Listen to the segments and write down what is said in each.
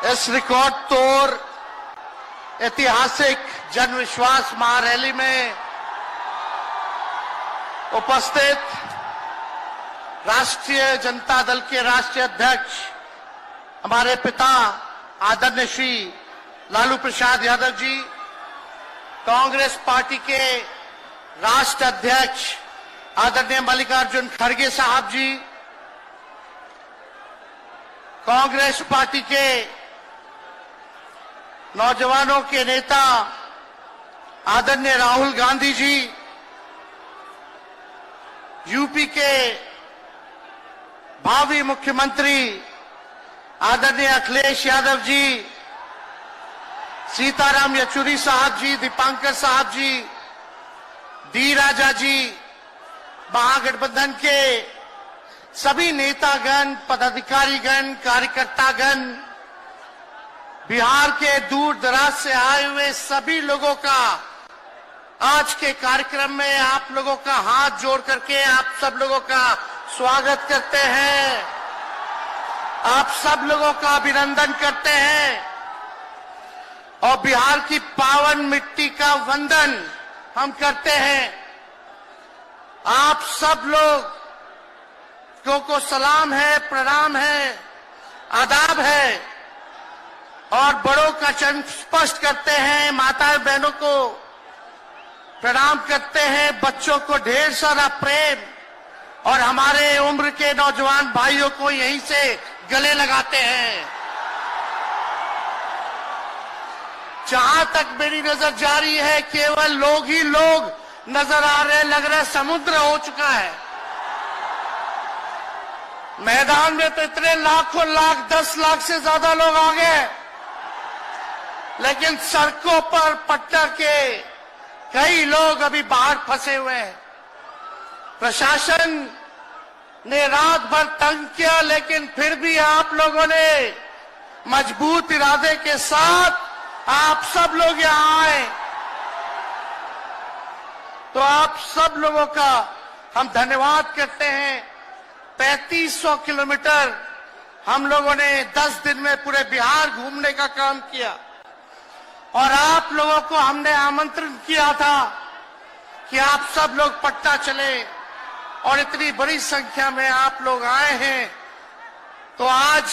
इस रिकॉर्ड तोड़ ऐतिहासिक जन विश्वास महारैली में उपस्थित राष्ट्रीय जनता दल के राष्ट्रीय अध्यक्ष हमारे पिता आदरणीय श्री लालू प्रसाद यादव जी, कांग्रेस पार्टी के राष्ट्र अध्यक्ष आदरणीय मल्लिकार्जुन खड़गे साहब जी, कांग्रेस पार्टी के नौजवानों के नेता आदरणीय राहुल गांधी जी, यूपी के भावी मुख्यमंत्री आदरणीय अखिलेश यादव जी, सीताराम येचुरी साहब जी, दीपांकर साहब जी, डी राजा जी, महागठबंधन के सभी नेतागण, पदाधिकारीगण, कार्यकर्तागण, बिहार के दूर दराज से आए हुए सभी लोगों का आज के कार्यक्रम में आप लोगों का हाथ जोड़ करके आप सब लोगों का स्वागत करते हैं, आप सब लोगों का अभिनंदन करते हैं और बिहार की पावन मिट्टी का वंदन हम करते हैं। आप सब लोग को सलाम है, प्रणाम है, आदाब है और बड़ों का चरण स्पर्श करते हैं, माताएं बहनों को प्रणाम करते हैं, बच्चों को ढेर सारा प्रेम और हमारे उम्र के नौजवान भाइयों को यहीं से गले लगाते हैं। जहां तक मेरी नजर जा रही है केवल लोग ही लोग नजर आ रहे, लग रहा है समुद्र हो चुका है। मैदान में तो इतने लाखों लाख, 10 लाख से ज्यादा लोग आ गए, लेकिन सड़कों पर पटना के कई लोग अभी बाहर फंसे हुए हैं। प्रशासन ने रात भर तंग किया, लेकिन फिर भी आप लोगों ने मजबूत इरादे के साथ आप सब लोग यहां आए, तो आप सब लोगों का हम धन्यवाद करते हैं। 3500 किलोमीटर हम लोगों ने 10 दिन में पूरे बिहार घूमने का काम किया और आप लोगों को हमने आमंत्रण किया था कि आप सब लोग पटना चले और इतनी बड़ी संख्या में आप लोग आए हैं, तो आज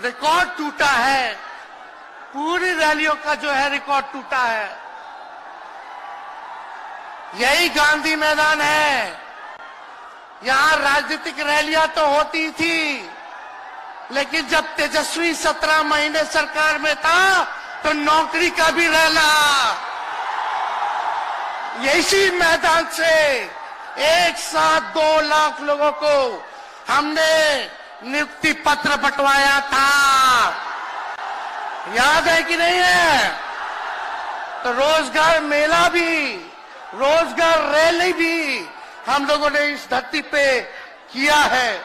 रिकॉर्ड टूटा है, पूरी रैलियों का जो है रिकॉर्ड टूटा है। यही गांधी मैदान है, यहां राजनीतिक रैलियां तो होती थी, लेकिन जब तेजस्वी 17 महीने सरकार में था तो नौकरी का भी रैला यही मैदान से एक साथ 2 लाख लोगों को हमने नियुक्ति पत्र बंटवाया था, याद है कि नहीं है? तो रोजगार मेला भी, रोजगार रैली भी हम लोगों ने इस धरती पे किया है।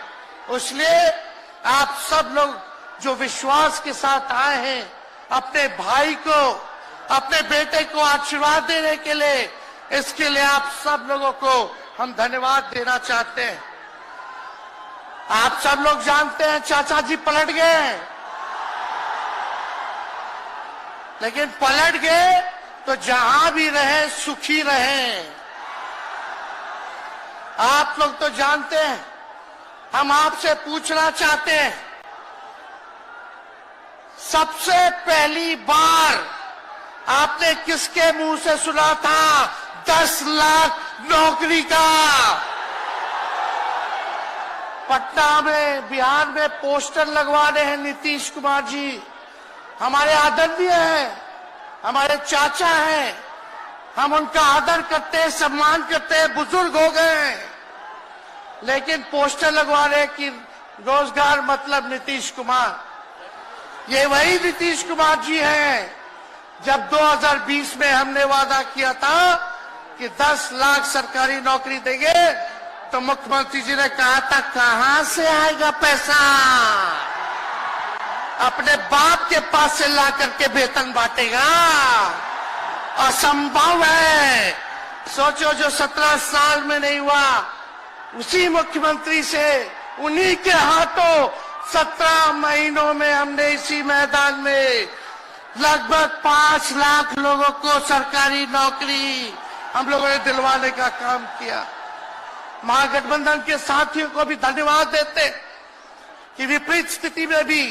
इसलिए आप सब लोग जो विश्वास के साथ आए हैं, अपने भाई को, अपने बेटे को आशीर्वाद देने के लिए, इसके लिए आप सब लोगों को हम धन्यवाद देना चाहते हैं। आप सब लोग जानते हैं चाचा जी पलट गए, लेकिन पलट गए तो जहां भी रहे सुखी रहे। आप लोग तो जानते हैं, हम आपसे पूछना चाहते हैं, सबसे पहली बार आपने किसके मुंह से सुना था 10 लाख नौकरी का? पटना में, बिहार में पोस्टर लगवा रहे हैं नीतीश कुमार जी, हमारे आदरणीय हैं, हमारे चाचा हैं, हम उनका आदर करते हैं, सम्मान करते हैं, बुजुर्ग हो गए, लेकिन पोस्टर लगवा रहे कि रोजगार मतलब नीतीश कुमार। ये वही नीतीश कुमार जी हैं जब 2020 में हमने वादा किया था कि 10 लाख सरकारी नौकरी देंगे, तो मुख्यमंत्री जी ने कहा था कहां से आएगा पैसा, अपने बाप के पास से ला करके वेतन बांटेगा, असंभव है। सोचो, जो 17 साल में नहीं हुआ, उसी मुख्यमंत्री से, उन्हीं के हाथों 17 महीनों में हमने इसी मैदान में लगभग 5 लाख लोगों को सरकारी नौकरी हम लोगों ने दिलवाने का काम किया। महागठबंधन के साथियों को भी धन्यवाद देते कि विपरीत स्थिति में भी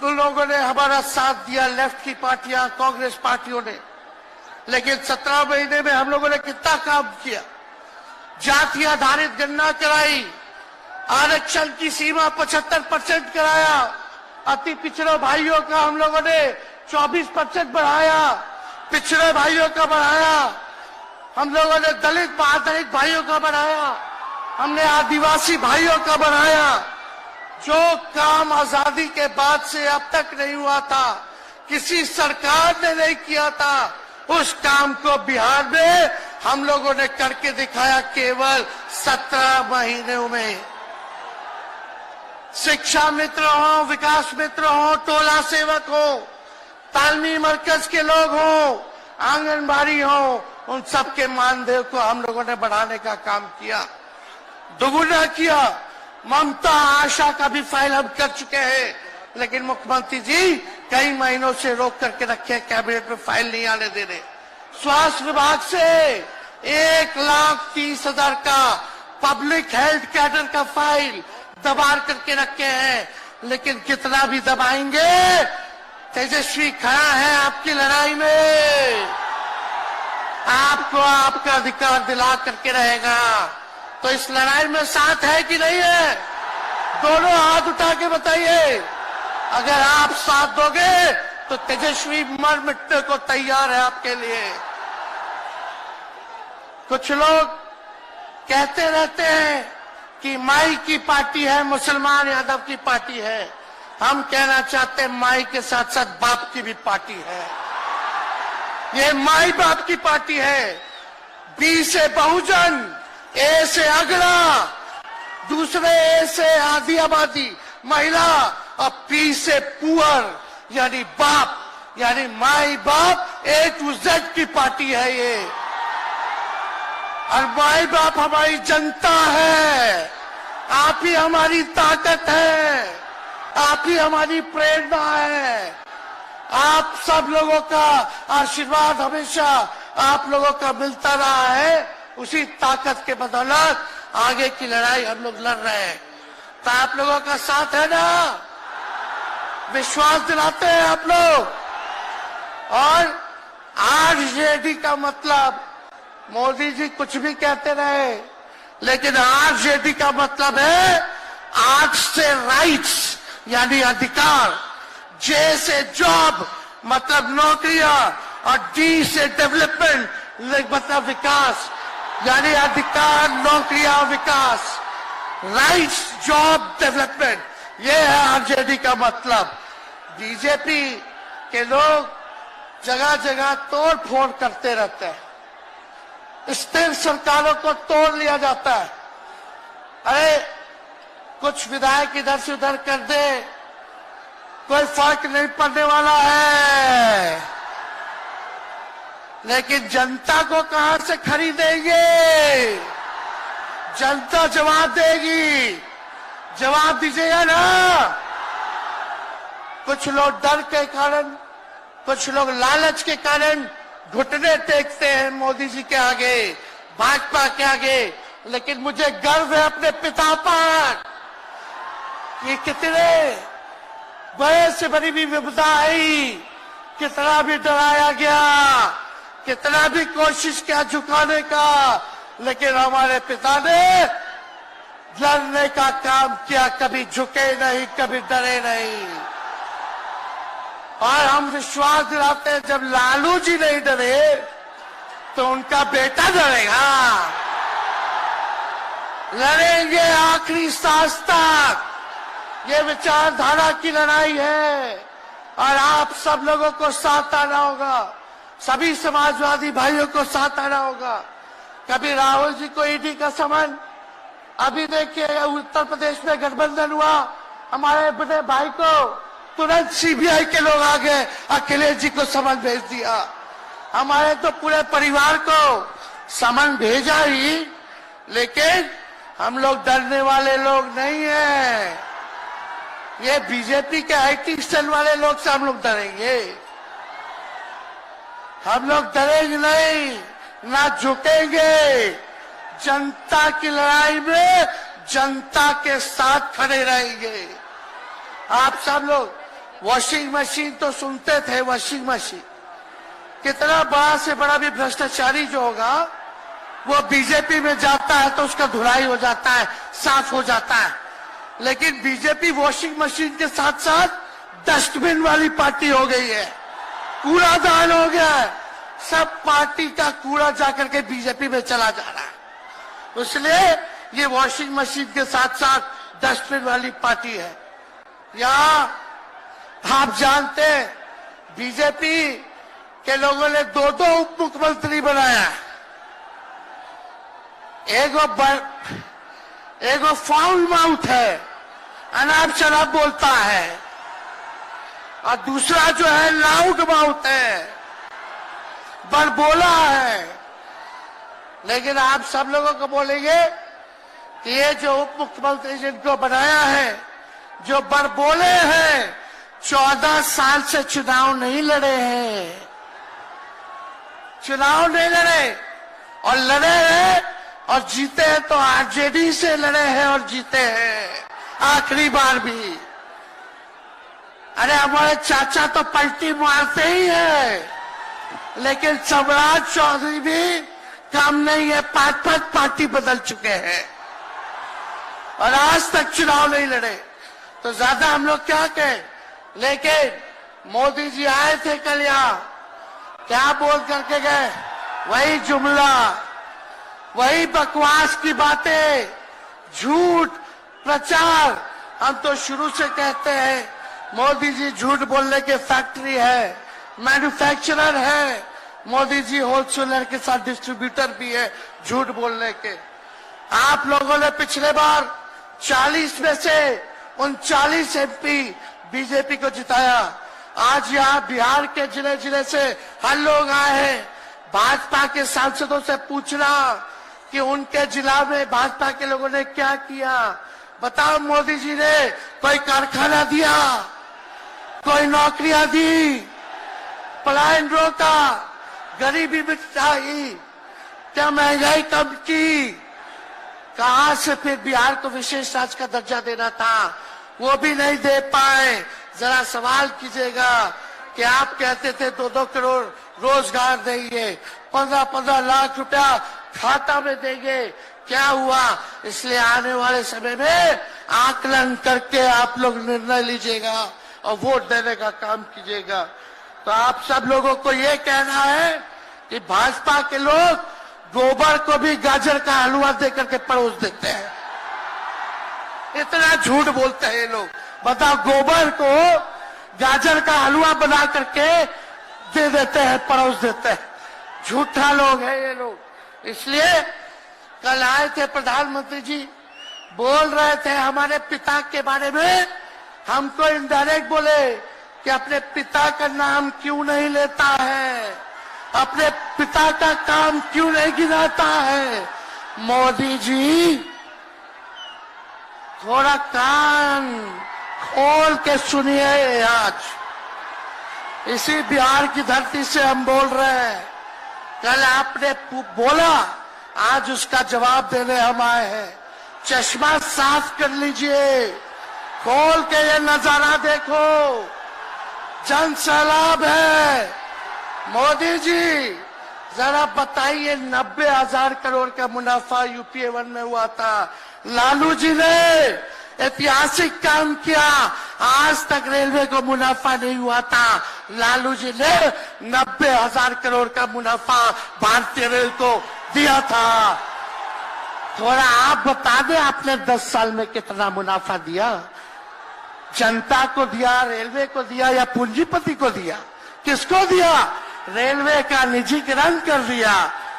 उन लोगों ने हमारा साथ दिया, लेफ्ट की पार्टियां, कांग्रेस पार्टियों ने। लेकिन 17 महीने में हम लोगों ने कितना काम किया। जाति आधारित गणना कराई, आरक्षण की सीमा 75% कराया, अति पिछड़े भाइयों का हम लोगों ने 24% बढ़ाया, पिछड़े भाइयों का बढ़ाया, हम लोगों ने दलित आधारित भाइयों का बढ़ाया, हमने आदिवासी भाइयों का बढ़ाया। जो काम आजादी के बाद से अब तक नहीं हुआ था, किसी सरकार ने नहीं किया था, उस काम को बिहार में हम लोगों ने करके दिखाया केवल 17 महीनों में। शिक्षा मित्र हो, विकास मित्र हो, टोला सेवक हो, तालमी मरकज के लोग हो, आंगनबाड़ी हो, उन सबके मानदेय को हम लोगों ने बढ़ाने का काम किया, दोगुना किया। ममता आशा का भी फाइल हम कर चुके हैं, लेकिन मुख्यमंत्री जी कई महीनों से रोक करके रखे, कैबिनेट में फाइल नहीं आने दे रहे। स्वास्थ्य विभाग से 1,30,000 का पब्लिक हेल्थ कैडर का फाइल दबा करके रखे हैं, लेकिन कितना भी दबाएंगे, तेजस्वी खड़ा है आपकी लड़ाई में, आपको आपका अधिकार दिला करके रहेगा। तो इस लड़ाई में साथ है कि नहीं है? दोनों हाथ उठा के बताइए। अगर आप साथ दोगे तो तेजस्वी मर मिटने को तैयार है आपके लिए। कुछ लोग कहते रहते हैं कि माई की पार्टी है, मुसलमान यादव की पार्टी है। हम कहना चाहते हैं माई के साथ साथ बाप की भी पार्टी है। ये माई बाप की पार्टी है। बी से बहुजन, ए से अगड़ा, दूसरे ए से आधी आबादी महिला, और पी से पुअर यानी बाप, यानी माई बाप, ए टू जेड की पार्टी है ये। और माई बाप हमारी जनता है, आप ही हमारी ताकत है, आप ही हमारी प्रेरणा है। आप सब लोगों का आशीर्वाद हमेशा आप लोगों का मिलता रहा है, उसी ताकत के बदौलत आगे की लड़ाई हम लोग लड़ रहे हैं। तो आप लोगों का साथ है ना? विश्वास दिलाते हैं आप लोग। और आरजेडी का मतलब, मोदी जी कुछ भी कहते रहे, लेकिन आरजेडी का मतलब है आर से राइट्स यानी अधिकार, जे से जॉब मतलब नौकरियां, और डी से डेवलपमेंट मतलब विकास, यानी अधिकार, नौकरियां, विकास, राइट्स, जॉब, डेवलपमेंट, ये है आरजेडी का मतलब। बीजेपी के लोग जगह जगह तोड़ फोड़ करते रहते हैं, स्थिर सरकारों को तोड़ लिया जाता है। अरे कुछ विधायक इधर से उधर कर दे, कोई फर्क नहीं पड़ने वाला है, लेकिन जनता को कहां से खरीदेंगे? जनता जवाब देगी, जवाब दीजिएगा ना। कुछ लोग डर के कारण, कुछ लोग लालच के कारण घुटने टेकते हैं मोदी जी के आगे, भाजपा के आगे, लेकिन मुझे गर्व है अपने पिता पर। ये कितने बड़े से बड़ी भी विपदा आई, कितना भी डराया गया, कितना भी कोशिश किया झुकाने का, लेकिन हमारे पिता ने लड़ने का काम किया, कभी झुके नहीं, कभी डरे नहीं। और हम विश्वास दिलाते हैं जब लालू जी नहीं डरे तो उनका बेटा डरेगा। लड़ेंगे आखिरी सांस तक, ये विचारधारा की लड़ाई है। और आप सब लोगों को साथ आना होगा, सभी समाजवादी भाइयों को साथ आना होगा। कभी राहुल जी को ईडी का समन, अभी देखिए उत्तर प्रदेश में गठबंधन हुआ, हमारे बड़े भाई को तुरंत सीबीआई के लोग आ गए, अखिलेश जी को समन भेज दिया। हमारे तो पूरे परिवार को समन भेजा ही, लेकिन हम लोग डरने वाले लोग नहीं हैं। ये बीजेपी के आईटी सेल वाले लोग से हम लोग डरेंगे? हम लोग डरेंगे नहीं, ना झुकेंगे। जनता की लड़ाई में जनता के साथ खड़े रहेंगे। आप सब लोग वॉशिंग मशीन तो सुनते थे, वॉशिंग मशीन कितना बड़ा से बड़ा भी भ्रष्टाचारी जो होगा वो बीजेपी में जाता है तो उसका धुलाई हो जाता है, साफ हो जाता है। लेकिन बीजेपी वॉशिंग मशीन के साथ साथ डस्टबिन वाली पार्टी हो गई है, कूड़ादान हो गया है। सब पार्टी का कूड़ा जाकर के बीजेपी में चला जा रहा है। इसलिए ये वॉशिंग मशीन के साथ साथ डस्टबिन वाली पार्टी है। यहाँ आप जानते हैं बीजेपी के लोगों ने दो उप मुख्यमंत्री बनाया। एगो फाउल माउथ है, अनाप शनाप बोलता है, और दूसरा जो है लाउड माउथ है, बड़बोला है। लेकिन आप सब लोगों को बोलेंगे कि ये जो उप मुख्यमंत्री जिनको बनाया है, जो बड़बोले हैं, 14 साल से चुनाव नहीं लड़े हैं, चुनाव नहीं लड़े, और लड़े हैं और जीते हैं तो आरजेडी से लड़े हैं और जीते हैं आखिरी बार भी। अरे हमारे चाचा तो पलटी मारते ही है, लेकिन सम्राट चौधरी भी काम नहीं है, 5 पार्टी बदल चुके हैं और आज तक चुनाव नहीं लड़े। तो ज्यादा हम लोग क्या कहें। लेकिन मोदी जी आए थे कल यहाँ, क्या बोल करके गए? वही जुमला, वही बकवास की बातें, झूठ प्रचार। हम तो शुरू से कहते हैं मोदी जी झूठ बोलने के फैक्ट्री है, मैन्युफैक्चरर है। मोदी जी होलसेलर के साथ डिस्ट्रीब्यूटर भी है झूठ बोलने के। आप लोगों ने पिछले बार 40 में से 39 एमपी बीजेपी को जिताया। आज यहाँ बिहार के जिले जिले से हर लोग आए हैं भाजपा के सांसदों से पूछना कि उनके जिला में भाजपा के लोगों ने क्या किया। बताओ, मोदी जी ने कोई कारखाना दिया, कोई नौकरियां दी, पलायन रोका, गरीबी मिटाई, क्या महंगाई कम की? कहां से फिर बिहार को विशेष राज्य का दर्जा देना था, वो भी नहीं दे पाए। जरा सवाल कीजिएगा कि आप कहते थे 2-2 करोड़ रोजगार देंगे, 15-15 लाख रुपया खाता में देंगे, क्या हुआ? इसलिए आने वाले समय में आकलन करके आप लोग निर्णय लीजिएगा और वोट देने का काम कीजिएगा। तो आप सब लोगों को ये कहना है कि भाजपा के लोग गोबर को भी गाजर का हलवा देकर के परोस देते हैं। इतना झूठ बोलते हैं ये लोग। बताओ, गोबर को गाजर का हलवा बना करके दे देते हैं, परोस देते हैं। झूठा लोग हैं ये लोग। इसलिए कल आए थे प्रधानमंत्री जी, बोल रहे थे हमारे पिता के बारे में। हमको इनडायरेक्ट बोले कि अपने पिता का नाम क्यों नहीं लेता है, अपने पिता का काम क्यों नहीं गिनाता है। मोदी जी, थोड़ा कान खोल के सुनिए। आज इसी बिहार की धरती से हम बोल रहे हैं। कल आपने बोला, आज उसका जवाब देने हम आए हैं। चश्मा साफ कर लीजिए, खोल के ये नजारा देखो, जन सैलाब है। मोदी जी, जरा बताइए, 90,000 करोड़ का मुनाफा यूपीए 1 में हुआ था। लालू जी ने ऐतिहासिक काम किया, आज तक रेलवे को मुनाफा नहीं हुआ था। लालू जी ने 90,000 करोड़ का मुनाफा भारतीय रेल को दिया था। थोड़ा आप बता दें, आपने 10 साल में कितना मुनाफा दिया? जनता को दिया, रेलवे को दिया, या पूंजीपति को दिया? किसको दिया? रेलवे का निजीकरण कर दिया।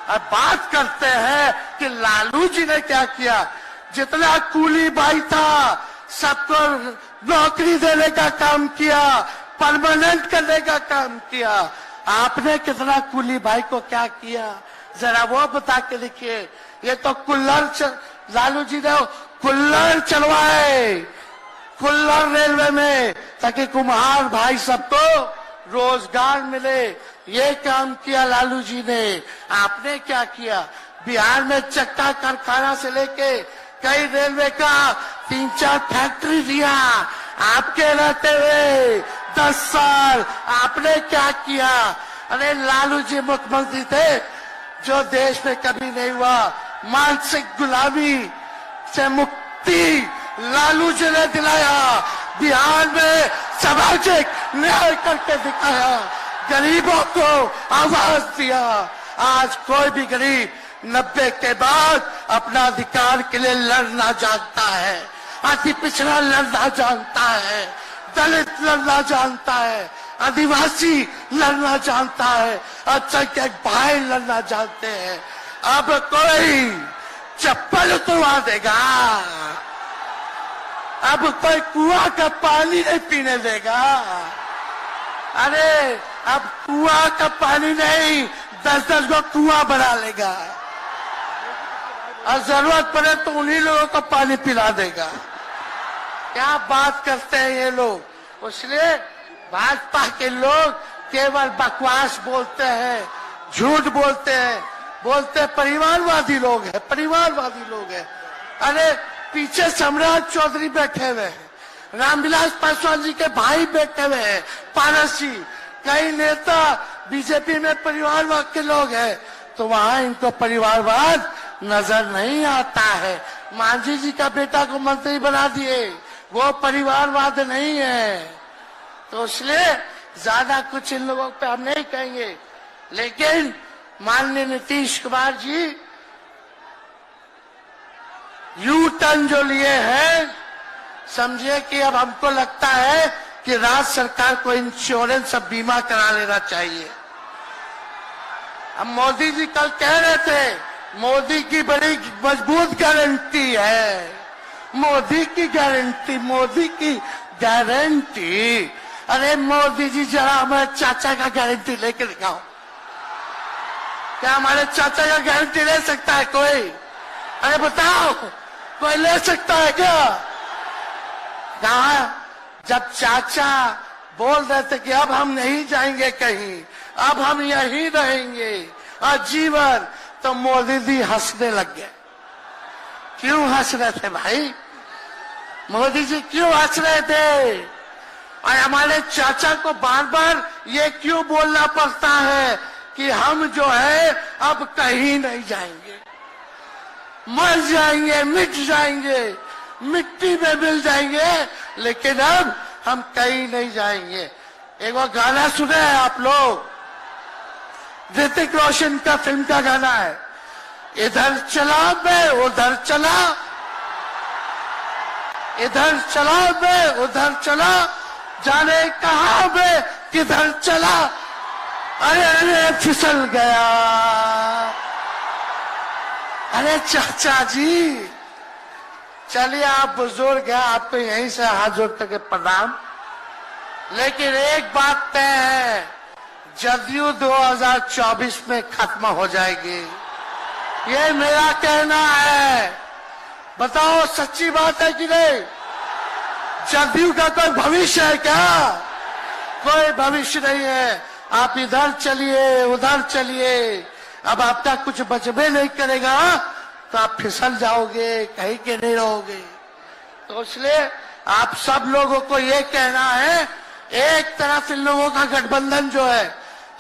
अब बात करते हैं कि लालू जी ने क्या किया। जितना कूली भाई था सबको नौकरी देने का काम किया, परमानेंट करने का काम किया। आपने कितना कूली भाई को क्या किया, जरा वो बता के देखिए। ये तो लालू जी ने कुल्लड़ चलवाए, कुल्लर रेलवे में, ताकि कुम्हार भाई सबको रोजगार मिले। ये काम किया लालू जी ने। आपने क्या किया? बिहार में चक्का कारखाना से लेके कई रेलवे का 3-4 फैक्ट्री दिया। आपके रहते हुए 10 साल आपने क्या किया? अरे लालू जी मुख्यमंत्री थे जो देश में कभी नहीं हुआ। मानसिक गुलामी से मुक्ति लालू जी ने दिलाया। बिहार में सामाजिक न्याय करके दिखाया। गरीबों को आवाज दिया। आज कोई भी गरीब 90 के बाद अपना अधिकार के लिए लड़ना जानता है। अति पिछड़ा लड़ना जानता है, दलित लड़ना जानता है, आदिवासी लड़ना जानता है, अल्पसंख्यक भाई लड़ना जानते हैं। अब कोई चप्पल उतरवा देगा, अब कोई कुआं का पानी नहीं पीने देगा। अरे अब कुआं का पानी नहीं, 10-10 को कुआं बना लेगा और जरूरत पड़े तो उन्हीं लोगों को पानी पिला देगा। क्या बात करते हैं ये लोग। इसलिए भाजपा के लोग केवल बकवास बोलते हैं, झूठ बोलते हैं, बोलते परिवारवादी लोग हैं, परिवारवादी लोग हैं। अरे पीछे सम्राट चौधरी बैठे हुए हैं, रामविलास पासवान जी के भाई बैठे हुए हैं, पारस जी, कई नेता बीजेपी में परिवारवाद के लोग हैं, तो वहां इनको परिवारवाद नजर नहीं आता है। मांझी जी का बेटा को मंत्री बना दिए, वो परिवारवाद नहीं है। तो इसलिए ज्यादा कुछ इन लोगों पे हम नहीं कहेंगे। लेकिन माननीय नीतीश कुमार जी यू टर्न जो लिए हैं, समझिए कि अब हमको लगता है कि राज्य सरकार को इंश्योरेंस और बीमा करा लेना चाहिए। अब मोदी जी कल कह रहे थे मोदी की बड़ी मजबूत गारंटी है, मोदी की गारंटी, मोदी की गारंटी। अरे मोदी जी जरा हमारे चाचा का गारंटी लेके दिखाओ। क्या हमारे चाचा का गारंटी ले सकता है कोई? अरे बताओ, कोई ले सकता है क्या? कहा जब चाचा बोल रहे थे कि अब हम नहीं जाएंगे कहीं, अब हम यहीं रहेंगे आजीवन, तो मोदी जी हंसने लग गए। क्यों हंस रहे थे भाई? मोदी जी क्यों हंस रहे थे? और हमारे चाचा को बार बार ये क्यों बोलना पड़ता है कि हम जो है अब कहीं नहीं जाएंगे, मर जाएंगे, मिट जाएंगे, मिट्टी में मिल जाएंगे, लेकिन अब हम कहीं नहीं जाएंगे। एक वो गाना सुने हैं आप लोग, ऋतिक रोशन का फिल्म का गाना है, इधर चला मैं उधर चला, इधर चला मैं उधर चला, जाने कहां मैं किधर चला, अरे अरे फिसल गया। अरे चाचा जी, चलिए आप बुजुर्ग हैं, आपको यहीं से हाथ जोड़ करके प्रणाम। लेकिन एक बात तय है, जदयू 2024 में खत्म हो जाएगी, ये मेरा कहना है। बताओ सच्ची बात है कि नहीं? जदयू का कोई भविष्य है क्या? कोई भविष्य नहीं है। आप इधर चलिए उधर चलिए, अब आपका कुछ बचबे नहीं करेगा तो आप फिसल जाओगे, कहीं के नहीं रहोगे। तो इसलिए आप सब लोगों को ये कहना है, एक तरफ इन लोगों का गठबंधन जो है,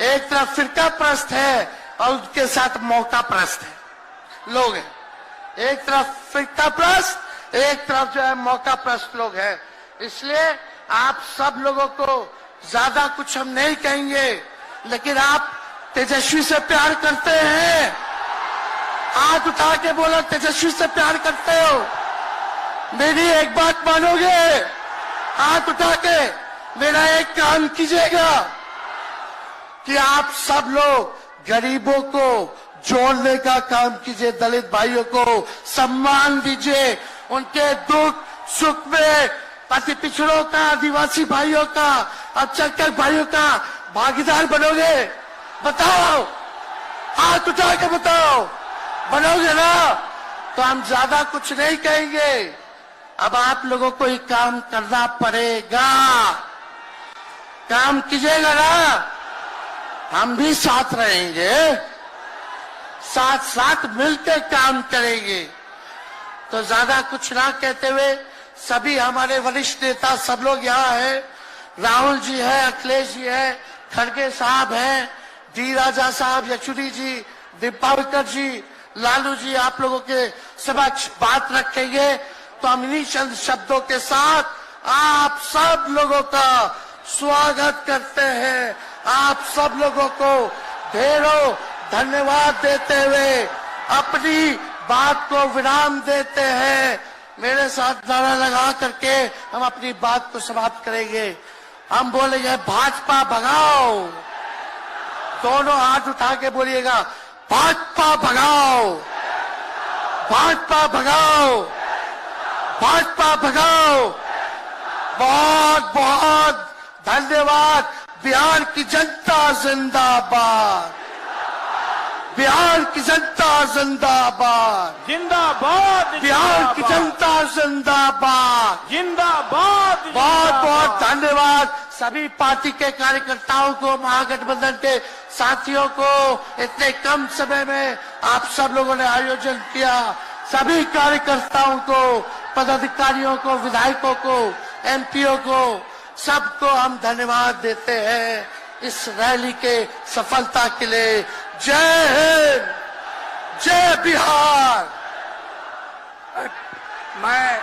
एक तरफ फिरका प्रस्त है और उसके साथ मौका प्रस्त है लोग हैं। एक तरफ फिरका प्रस्त, एक तरफ जो है मौका प्रस्त लोग हैं। इसलिए आप सब लोगों को ज्यादा कुछ हम नहीं कहेंगे, लेकिन आप तेजस्वी से प्यार करते हैं? हाथ उठा के बोलो, तेजस्वी से प्यार करते हो? मेरी एक बात मानोगे? हाथ उठा के मेरा एक काम कीजिएगा कि आप सब लोग गरीबों को जोड़ने का काम कीजिए, दलित भाइयों को सम्मान दीजिए, उनके दुख सुख में अति पिछड़ों का, आदिवासी भाइयों का, अल्पसंख्यक भाइयों का भागीदार बनोगे? बताओ, हाथ उठा के बताओ, बनोगे ना? तो हम ज्यादा कुछ नहीं कहेंगे। अब आप लोगों को ही काम करना पड़ेगा। काम कीजिएगा ना, हम भी साथ रहेंगे, साथ साथ मिलकर काम करेंगे। तो ज्यादा कुछ ना कहते हुए सभी हमारे वरिष्ठ नेता सब लोग यहाँ हैं। राहुल जी है, अखिलेश जी है, खड़गे साहब हैं, डी राजा साहब, येचुरी जी, दीपावकर जी, लालू जी आप लोगों के समक्ष बात रखेंगे। तो हम इन्हीं चंद शब्दों के साथ आप सब लोगों का स्वागत करते हैं। आप सब लोगों को ढेरों धन्यवाद देते हुए अपनी बात को विराम देते हैं। मेरे साथ नारा लगा करके हम अपनी बात को समाप्त करेंगे। हम बोलेंगे भाजपा भगाओ, दोनों हाथ उठा के बोलिएगा भाजपा भगाओ, भाजपा भगाओ, भाजपा भगाओ। बहुत बहुत धन्यवाद। बिहार की जनता जिंदाबाद, बिहार की जनता जिंदाबाद, जिंदाबाद, बिहार की जनता जिंदाबाद, जिंदाबाद। बहुत बहुत धन्यवाद सभी पार्टी के कार्यकर्ताओं को, महागठबंधन के साथियों को। इतने कम समय में आप सब लोगों ने आयोजन किया। सभी कार्यकर्ताओं को, पदाधिकारियों को, विधायकों को, एमपीओ को, सबको हम धन्यवाद देते हैं इस रैली के सफलता के लिए। जय हिंद, जय बिहार। मैं